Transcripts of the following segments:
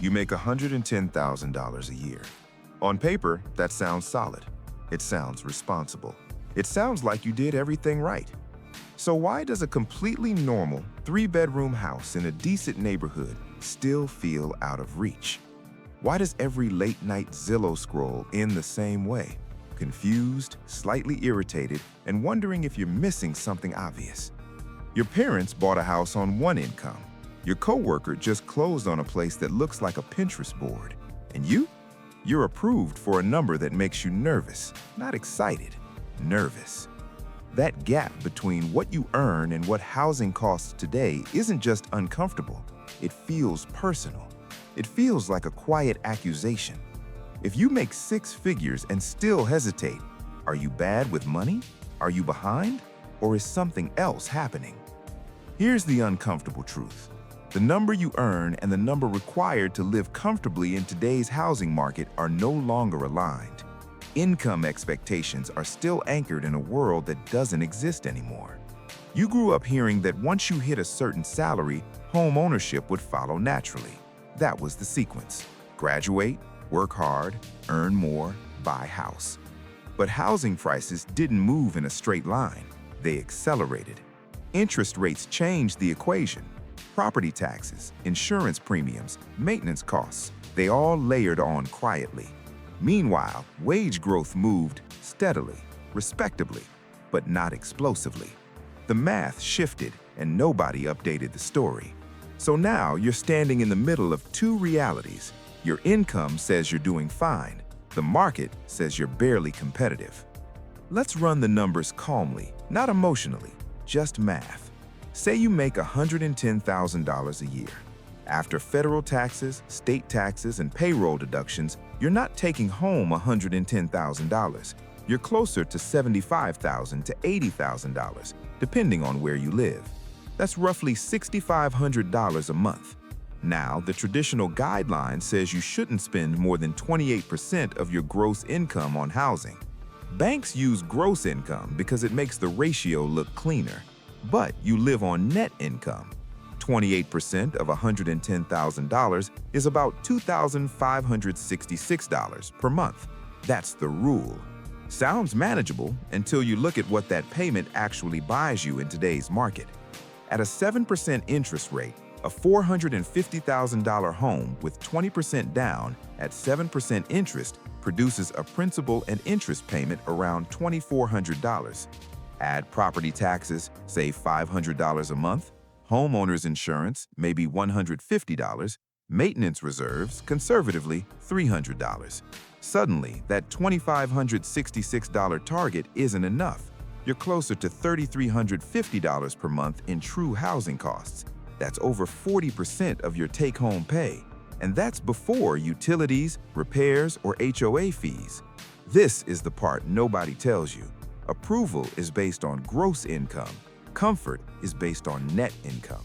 You make $110,000 a year. On paper, that sounds solid. It sounds responsible. It sounds like you did everything right. So why does a completely normal three-bedroom house in a decent neighborhood still feel out of reach? Why does every late-night Zillow scroll end the same way? Confused, slightly irritated, and wondering if you're missing something obvious. Your parents bought a house on one income. Your coworker just closed on a place that looks like a Pinterest board. And you're approved for a number that makes you nervous, not excited, nervous. That gap between what you earn and what housing costs today isn't just uncomfortable, it feels personal. It feels like a quiet accusation. If you make six figures and still hesitate, are you bad with money? Are you behind? Or is something else happening? Here's the uncomfortable truth. The number you earn and the number required to live comfortably in today's housing market are no longer aligned. Income expectations are still anchored in a world that doesn't exist anymore. You grew up hearing that once you hit a certain salary, home ownership would follow naturally. That was the sequence. Graduate, work hard, earn more, buy house. But housing prices didn't move in a straight line. They accelerated. Interest rates changed the equation. Property taxes, insurance premiums, maintenance costs, they all layered on quietly. Meanwhile, wage growth moved steadily, respectably, but not explosively. The math shifted and nobody updated the story. So now you're standing in the middle of two realities. Your income says you're doing fine. The market says you're barely competitive. Let's run the numbers calmly, not emotionally, just math. Say you make $110,000 a year. After federal taxes, state taxes, and payroll deductions, you're not taking home $110,000. You're closer to $75,000 to $80,000, depending on where you live. That's roughly $6,500 a month. Now, the traditional guideline says you shouldn't spend more than 28% of your gross income on housing. Banks use gross income because it makes the ratio look cleaner. But you live on net income. 28% of $110,000 is about $2,566 per month. That's the rule. Sounds manageable until you look at what that payment actually buys you in today's market. At a 7% interest rate, a $450,000 home with 20% down at 7% interest produces a principal and interest payment around $2,400. Add property taxes, say $500 a month, homeowner's insurance, maybe $150, maintenance reserves, conservatively $300. Suddenly, that $2,566 target isn't enough. You're closer to $3,350 per month in true housing costs. That's over 40% of your take-home pay. And that's before utilities, repairs, or HOA fees. This is the part nobody tells you. Approval is based on gross income. Comfort is based on net income.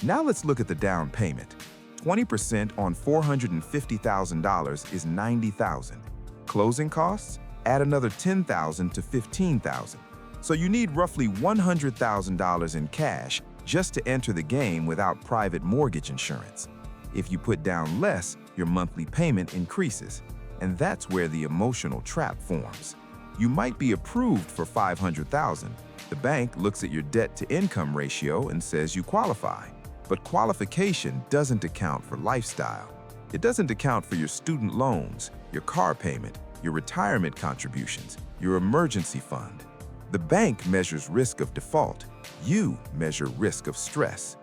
Now let's look at the down payment. 20% on $450,000 is $90,000. Closing costs? Add another $10,000 to $15,000. So you need roughly $100,000 in cash just to enter the game without private mortgage insurance. If you put down less, your monthly payment increases. And that's where the emotional trap forms. You might be approved for $500,000. The bank looks at your debt-to-income ratio and says you qualify. But qualification doesn't account for lifestyle. It doesn't account for your student loans, your car payment, your retirement contributions, your emergency fund. The bank measures risk of default. You measure risk of stress.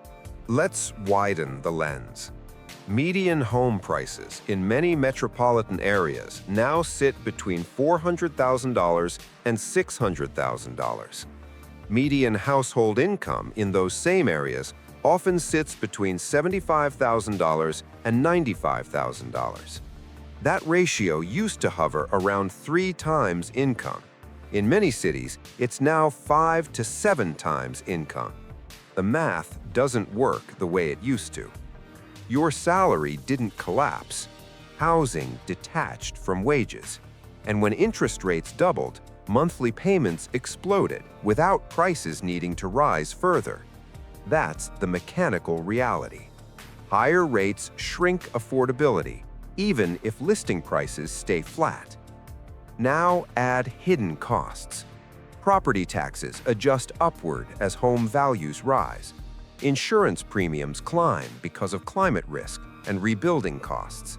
Let's widen the lens. Median home prices in many metropolitan areas now sit between $400,000 and $600,000. Median household income in those same areas often sits between $75,000 and $95,000. That ratio used to hover around 3 times income. In many cities, it's now 5 to 7 times income. The math doesn't work the way it used to. Your salary didn't collapse. Housing detached from wages. And when interest rates doubled, monthly payments exploded without prices needing to rise further. That's the mechanical reality. Higher rates shrink affordability, even if listing prices stay flat. Now add hidden costs. Property taxes adjust upward as home values rise. Insurance premiums climb because of climate risk and rebuilding costs.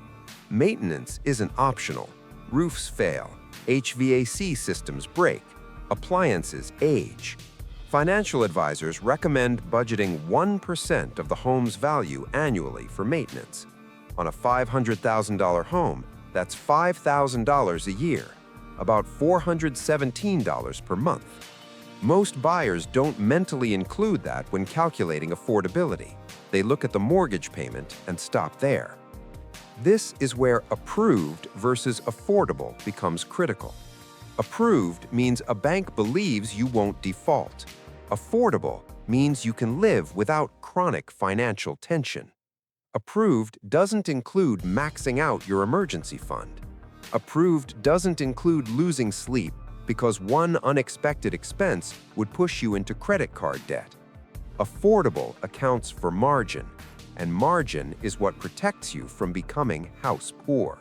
Maintenance isn't optional. Roofs fail, HVAC systems break, appliances age. Financial advisors recommend budgeting 1% of the home's value annually for maintenance. On a $500,000 home, that's $5,000 a year, about $417 per month. Most buyers don't mentally include that when calculating affordability. They look at the mortgage payment and stop there. This is where approved versus affordable becomes critical. Approved means a bank believes you won't default. Affordable means you can live without chronic financial tension. Approved doesn't include maxing out your emergency fund. Approved doesn't include losing sleep because one unexpected expense would push you into credit card debt. Affordable accounts for margin, and margin is what protects you from becoming house poor.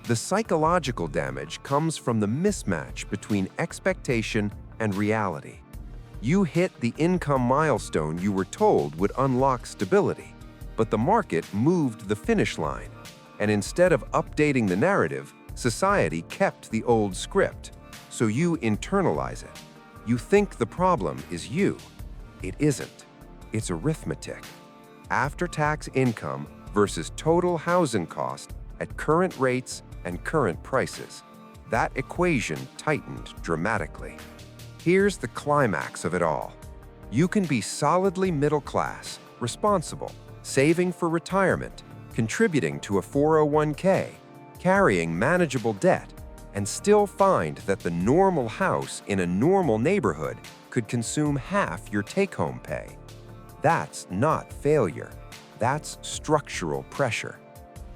The psychological damage comes from the mismatch between expectation and reality. You hit the income milestone you were told would unlock stability, but the market moved the finish line, and instead of updating the narrative, society kept the old script. So you internalize it. You think the problem is you. It isn't. It's arithmetic. After-tax income versus total housing cost at current rates and current prices. That equation tightened dramatically. Here's the climax of it all. You can be solidly middle class, responsible, saving for retirement, contributing to a 401k, carrying manageable debt, and still find that the normal house in a normal neighborhood could consume half your take-home pay. That's not failure. That's structural pressure.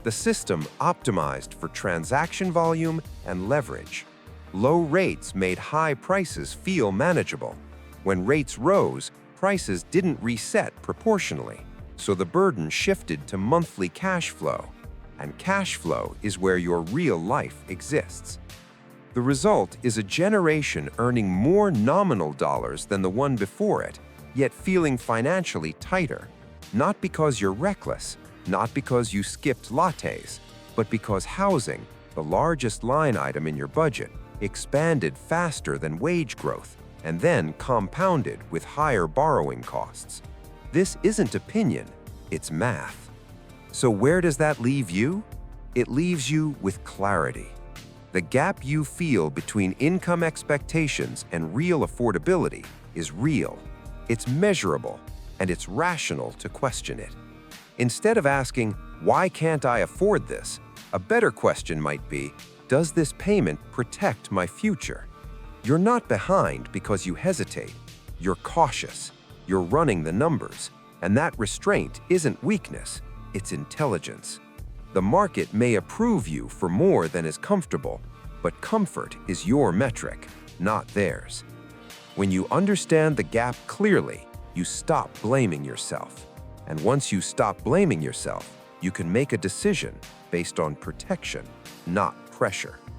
The system optimized for transaction volume and leverage. Low rates made high prices feel manageable. When rates rose, prices didn't reset proportionally, so the burden shifted to monthly cash flow. And cash flow is where your real life exists. The result is a generation earning more nominal dollars than the one before it, yet feeling financially tighter. Not because you're reckless, not because you skipped lattes, but because housing, the largest line item in your budget, expanded faster than wage growth and then compounded with higher borrowing costs. This isn't opinion, it's math. So where does that leave you? It leaves you with clarity. The gap you feel between income expectations and real affordability is real. It's measurable, and it's rational to question it. Instead of asking, "Why can't I afford this?" a better question might be, "Does this payment protect my future?" You're not behind because you hesitate. You're cautious. You're running the numbers. And that restraint isn't weakness, it's intelligence. The market may approve you for more than is comfortable, but comfort is your metric, not theirs. When you understand the gap clearly, you stop blaming yourself. And once you stop blaming yourself, you can make a decision based on protection, not pressure.